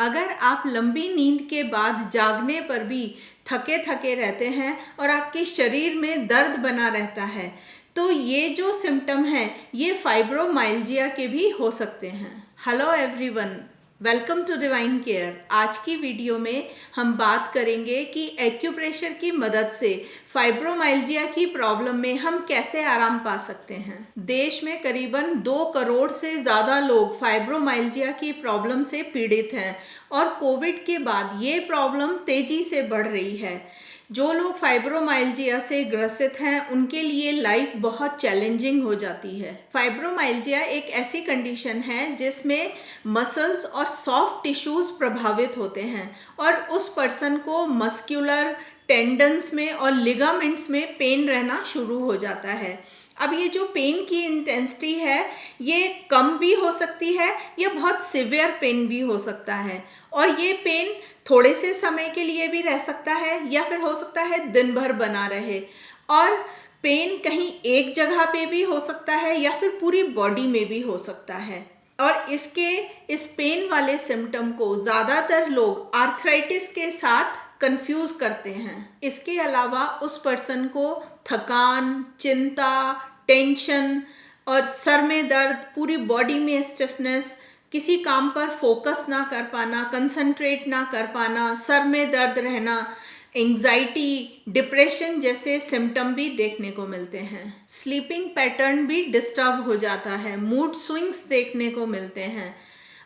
अगर आप लंबी नींद के बाद जागने पर भी थके थके रहते हैं और आपके शरीर में दर्द बना रहता है, तो ये जो सिम्टम है ये फाइब्रोमाइल्जिया के भी हो सकते हैं। Hello everyone, welcome to Divine Care. आज की वीडियो में हम बात करेंगे कि एक्यूप्रेशर की मदद से फाइब्रोमाइल्जिया की प्रॉब्लम में हम कैसे आराम पा सकते हैं। देश में करीबन 2 करोड़ से ज़्यादा लोग फाइब्रोमाइल्जिया की प्रॉब्लम से पीड़ित हैं और कोविड के बाद ये प्रॉब्लम तेज़ी से बढ़ रही है। जो लोग फाइब्रोमाइल्जिया से ग्रसित हैं उनके लिए लाइफ बहुत चैलेंजिंग हो जाती है। फाइब्रोमाइल्जिया एक ऐसी कंडीशन है जिसमें मसल्स और सॉफ्ट टिश्यूज प्रभावित होते हैं और उस पर्सन को मस्कुलर टेंडन्स में और लिगामेंट्स में पेन रहना शुरू हो जाता है। अब ये जो पेन की इंटेंसिटी है ये कम भी हो सकती है या बहुत सिवियर पेन भी हो सकता है, और ये पेन थोड़े से समय के लिए भी रह सकता है या फिर हो सकता है दिन भर बना रहे, और पेन कहीं एक जगह पे भी हो सकता है या फिर पूरी बॉडी में भी हो सकता है। और इस पेन वाले सिम्टम को ज़्यादातर लोग आर्थराइटिस के साथ कंफ्यूज करते हैं। इसके अलावा उस पर्सन को थकान, चिंता, टेंशन और सर में दर्द, पूरी बॉडी में स्टिफनेस, किसी काम पर फोकस ना कर पाना, कंसंट्रेट ना कर पाना, सर में दर्द रहना, एंग्जाइटी, डिप्रेशन जैसे सिम्टम भी देखने को मिलते हैं। स्लीपिंग पैटर्न भी डिस्टर्ब हो जाता है, मूड स्विंग्स देखने को मिलते हैं,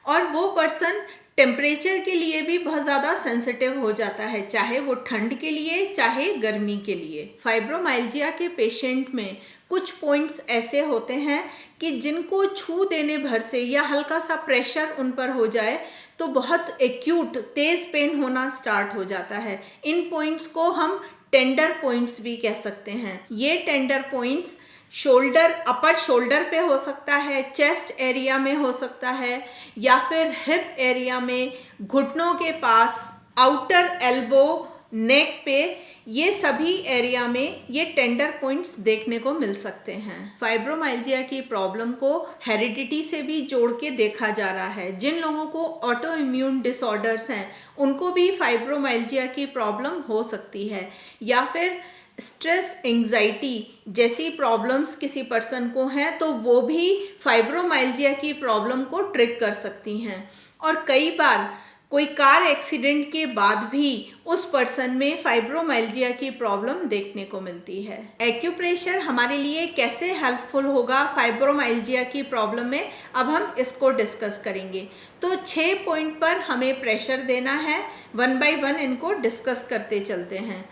और वो पर्सन टेम्परेचर के लिए भी बहुत ज़्यादा सेंसिटिव हो जाता है, चाहे वो ठंड के लिए चाहे गर्मी के लिए। फाइब्रोमाइल्जिया के पेशेंट में कुछ पॉइंट्स ऐसे होते हैं कि जिनको छू देने भर से या हल्का सा प्रेशर उन पर हो जाए तो बहुत एक्यूट तेज़ पेन होना स्टार्ट हो जाता है। इन पॉइंट्स को हम टेंडर पॉइंट्स भी कह सकते हैं। ये टेंडर पॉइंट्स शोल्डर, अपर शोल्डर पे हो सकता है, चेस्ट एरिया में हो सकता है, या फिर हिप एरिया में, घुटनों के पास, आउटर एल्बो, नेक पे, ये सभी एरिया में ये टेंडर पॉइंट्स देखने को मिल सकते हैं। फाइब्रोमाइल्जिया की प्रॉब्लम को हेरिडिटी से भी जोड़ के देखा जा रहा है। जिन लोगों को ऑटो इम्यून डिसऑर्डर्स हैं उनको भी फाइब्रोमाइल्जिया की प्रॉब्लम हो सकती है, या फिर स्ट्रेस, एंग्जाइटी जैसी प्रॉब्लम्स किसी पर्सन को हैं तो वो भी फाइब्रोमाइल्जिया की प्रॉब्लम को ट्रिग कर सकती हैं। और कई बार कोई कार एक्सीडेंट के बाद भी उस पर्सन में फाइब्रोमाइल्जिया की प्रॉब्लम देखने को मिलती है। एक्यूप्रेशर हमारे लिए कैसे हेल्पफुल होगा फाइब्रोमाइल्जिया की प्रॉब्लम में, अब हम इसको डिस्कस करेंगे। तो 6 पॉइंट पर हमें प्रेशर देना है, 1 बाय 1 इनको डिस्कस करते चलते हैं।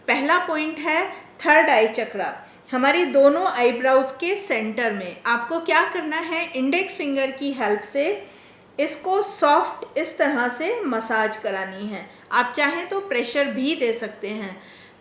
पहला पॉइंट है थर्ड आई चक्रा। हमारी दोनों आईब्राउज के सेंटर में आपको क्या करना है, इंडेक्स फिंगर की हेल्प से इसको सॉफ्ट इस तरह से मसाज करानी है। आप चाहें तो प्रेशर भी दे सकते हैं।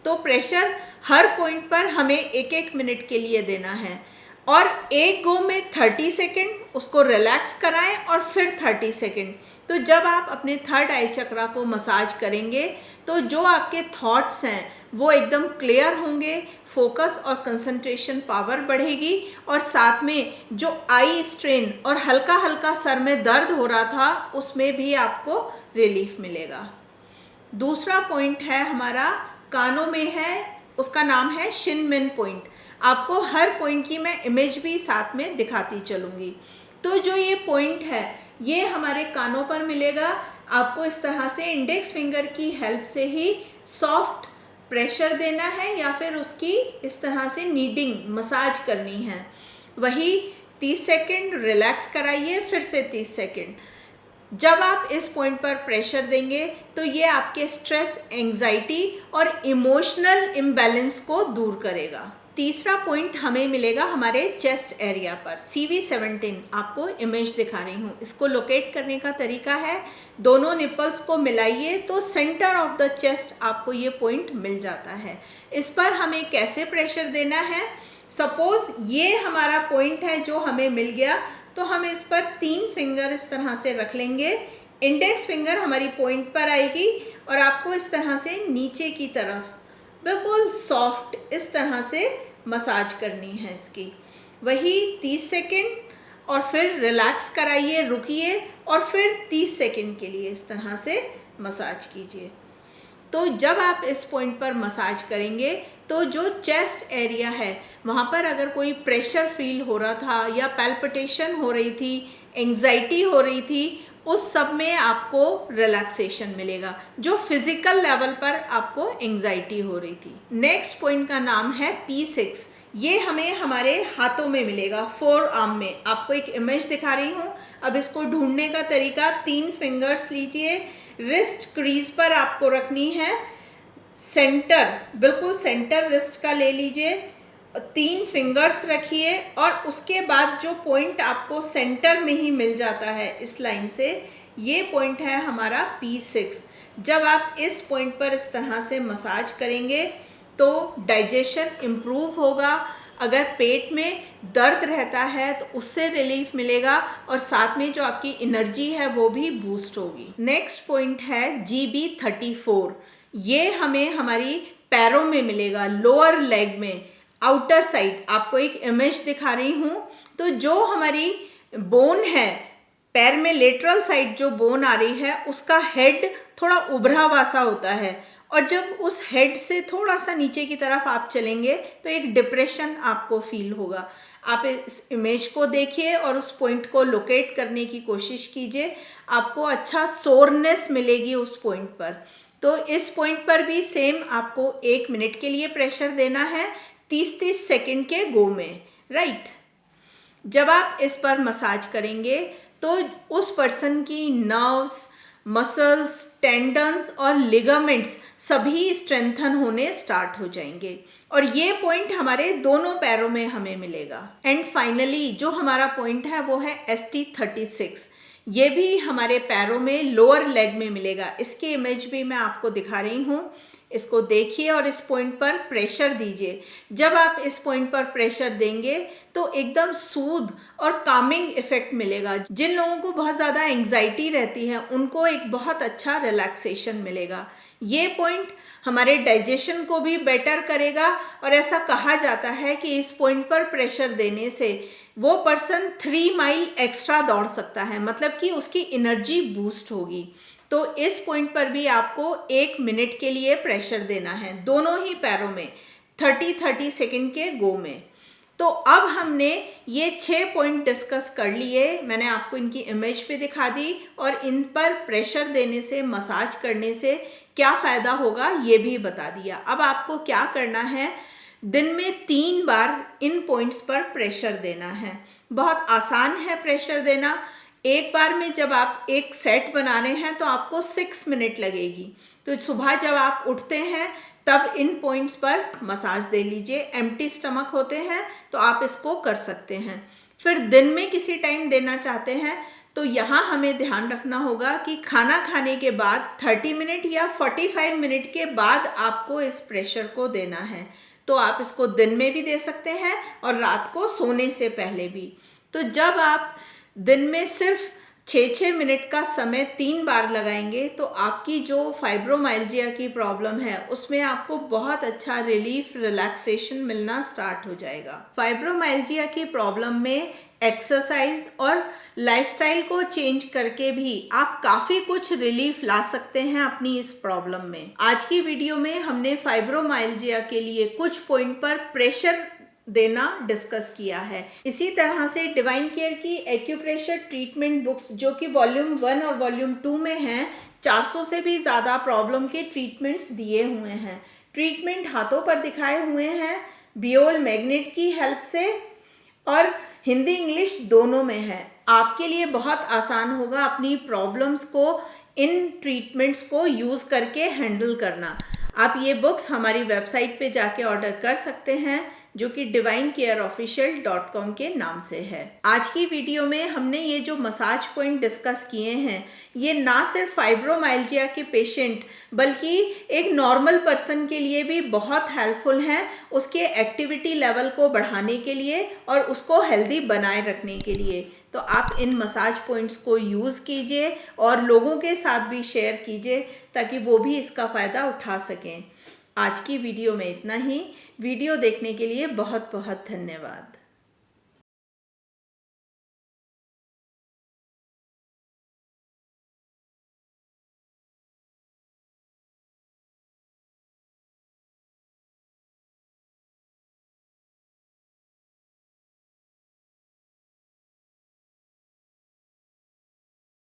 तो प्रेशर हर पॉइंट पर हमें 1-1 मिनट के लिए देना है, और एक गो में 30 सेकेंड उसको रिलैक्स कराएं और फिर 30 सेकेंड। तो जब आप अपने थर्ड आई चक्रा को मसाज करेंगे तो जो आपके थॉट्स हैं वो एकदम क्लियर होंगे, फोकस और कंसंट्रेशन पावर बढ़ेगी, और साथ में जो आई स्ट्रेन और हल्का हल्का सर में दर्द हो रहा था उसमें भी आपको रिलीफ मिलेगा। दूसरा पॉइंट है हमारा कानों में है, उसका नाम है शिनमिन पॉइंट। आपको हर पॉइंट की मैं इमेज भी साथ में दिखाती चलूँगी। तो जो ये पॉइंट है ये हमारे कानों पर मिलेगा। आपको इस तरह से इंडेक्स फिंगर की हेल्प से ही सॉफ्ट प्रेशर देना है या फिर उसकी इस तरह से नीडिंग, मसाज करनी है। वही 30 सेकेंड रिलैक्स कराइए, फिर से 30 सेकेंड। जब आप इस पॉइंट पर प्रेशर देंगे तो ये आपके स्ट्रेस, एंग्जाइटी और इमोशनल इम्बैलेंस को दूर करेगा। तीसरा पॉइंट हमें मिलेगा हमारे चेस्ट एरिया पर, CV17। आपको इमेज दिखा रही हूँ। इसको लोकेट करने का तरीका है, दोनों निपल्स को मिलाइए तो सेंटर ऑफ द चेस्ट आपको ये पॉइंट मिल जाता है। इस पर हमें कैसे प्रेशर देना है, सपोज ये हमारा पॉइंट है जो हमें मिल गया, तो हम इस पर 3 फिंगर इस तरह से रख लेंगे। इंडेक्स फिंगर हमारी पॉइंट पर आएगी और आपको इस तरह से नीचे की तरफ बिल्कुल सॉफ्ट इस तरह से मसाज करनी है इसकी। वही 30 सेकेंड और फिर रिलैक्स कराइए, रुकिए और फिर 30 सेकंड के लिए इस तरह से मसाज कीजिए। तो जब आप इस पॉइंट पर मसाज करेंगे तो जो चेस्ट एरिया है वहाँ पर अगर कोई प्रेशर फील हो रहा था या पैल्पिटेशन हो रही थी, एंग्जाइटी हो रही थी, उस सब में आपको रिलैक्सेशन मिलेगा, जो फिजिकल लेवल पर आपको एंग्जाइटी हो रही थी। नेक्स्ट पॉइंट का नाम है P6। ये हमें हमारे हाथों में मिलेगा, फोर आर्म में। आपको एक इमेज दिखा रही हूँ। अब इसको ढूंढने का तरीका, 3 फिंगर्स लीजिए, रिस्ट क्रीज पर आपको रखनी है, सेंटर, बिल्कुल सेंटर रिस्ट का ले लीजिए, 3 फिंगर्स रखिए और उसके बाद जो पॉइंट आपको सेंटर में ही मिल जाता है इस लाइन से, ये पॉइंट है हमारा P6। जब आप इस पॉइंट पर इस तरह से मसाज करेंगे तो डाइजेशन इम्प्रूव होगा। अगर पेट में दर्द रहता है तो उससे रिलीफ मिलेगा और साथ में जो आपकी एनर्जी है वो भी बूस्ट होगी। नेक्स्ट पॉइंट है GB34। ये हमें हमारी पैरों में मिलेगा, लोअर लेग में, आउटर साइड। आपको एक इमेज दिखा रही हूँ। तो जो हमारी बोन है पैर में, लेटरल साइड जो बोन आ रही है, उसका हेड थोड़ा उभरा हुआ सा होता है और जब उस हेड से थोड़ा सा नीचे की तरफ आप चलेंगे तो एक डिप्रेशन आपको फील होगा। आप इस इमेज को देखिए और उस पॉइंट को लोकेट करने की कोशिश कीजिए, आपको अच्छा सोरनेस मिलेगी उस पॉइंट पर। तो इस पॉइंट पर भी सेम आपको 1 मिनट के लिए प्रेशर देना है, 30-30 सेकंड के गो में, राइट। जब आप इस पर मसाज करेंगे तो उस पर्सन की नर्व्स, मसल्स, टेंडन्स और लिगामेंट्स सभी स्ट्रेंथन होने स्टार्ट हो जाएंगे और ये पॉइंट हमारे दोनों पैरों में हमें मिलेगा। एंड फाइनली जो हमारा पॉइंट है वो है ST36। ये भी हमारे पैरों में, लोअर लेग में मिलेगा। इसकी इमेज भी मैं आपको दिखा रही हूँ। इसको देखिए और इस पॉइंट पर प्रेशर दीजिए। जब आप इस पॉइंट पर प्रेशर देंगे तो एकदम सूद और कामिंग इफेक्ट मिलेगा। जिन लोगों को बहुत ज़्यादा एंग्जाइटी रहती है उनको एक बहुत अच्छा रिलैक्सेशन मिलेगा। ये पॉइंट हमारे डाइजेशन को भी बेटर करेगा और ऐसा कहा जाता है कि इस पॉइंट पर प्रेशर देने से वो पर्सन 3 माइल एक्स्ट्रा दौड़ सकता है, मतलब कि उसकी एनर्जी बूस्ट होगी। तो इस पॉइंट पर भी आपको 1 मिनट के लिए प्रेशर देना है, दोनों ही पैरों में, 30-30 सेकंड के गो में। तो अब हमने ये 6 पॉइंट डिस्कस कर लिए। मैंने आपको इनकी इमेज भी दिखा दी और इन पर प्रेशर देने से, मसाज करने से क्या फ़ायदा होगा ये भी बता दिया। अब आपको क्या करना है, दिन में 3 बार इन पॉइंट्स पर प्रेशर देना है। बहुत आसान है प्रेशर देना। एक बार में जब आप एक सेट बना रहे हैं तो आपको 6 मिनट लगेगी। तो सुबह जब आप उठते हैं तब इन पॉइंट्स पर मसाज दे लीजिए। एम्प्टी स्टमक होते हैं तो आप इसको कर सकते हैं। फिर दिन में किसी टाइम देना चाहते हैं तो यहाँ हमें ध्यान रखना होगा कि खाना खाने के बाद 30 मिनट या 45 मिनट के बाद आपको इस प्रेशर को देना है। तो आप इसको दिन में भी दे सकते हैं और रात को सोने से पहले भी। तो जब आप दिन में सिर्फ 6-6 मिनट का समय 3 बार लगाएंगे तो आपकी जो फाइब्रोमाइल्जिया की प्रॉब्लम है उसमें आपको बहुत अच्छा रिलीफ, रिलैक्सेशन मिलना स्टार्ट हो जाएगा। फाइब्रोमाइल्जिया की प्रॉब्लम में एक्सरसाइज और लाइफस्टाइल को चेंज करके भी आप काफ़ी कुछ रिलीफ ला सकते हैं अपनी इस प्रॉब्लम में। आज की वीडियो में हमने फाइब्रोमाइल्जिया के लिए कुछ पॉइंट पर प्रेशर देना डिस्कस किया है। इसी तरह से डिवाइन केयर की एक्यूप्रेशर ट्रीटमेंट बुक्स जो कि वॉल्यूम 1 और वॉल्यूम 2 में हैं, 400 से भी ज़्यादा प्रॉब्लम के ट्रीटमेंट्स दिए हुए हैं। ट्रीटमेंट हाथों पर दिखाए हुए हैं बियोल मैग्नेट की हेल्प से और हिंदी इंग्लिश दोनों में है। आपके लिए बहुत आसान होगा अपनी प्रॉब्लम्स को इन ट्रीटमेंट्स को यूज़ करके हैंडल करना। आप ये बुक्स हमारी वेबसाइट पे जाके ऑर्डर कर सकते हैं जो कि divinecareofficial.com के नाम से है। आज की वीडियो में हमने ये जो मसाज पॉइंट डिस्कस किए हैं ये ना सिर्फ फाइब्रोमाइल्जिया के पेशेंट बल्कि एक नॉर्मल पर्सन के लिए भी बहुत हेल्पफुल हैं, उसके एक्टिविटी लेवल को बढ़ाने के लिए और उसको हेल्दी बनाए रखने के लिए। तो आप इन मसाज पॉइंट्स को यूज़ कीजिए और लोगों के साथ भी शेयर कीजिए ताकि वो भी इसका फ़ायदा उठा सकें। आज की वीडियो में इतना ही। वीडियो देखने के लिए बहुत बहुत धन्यवाद।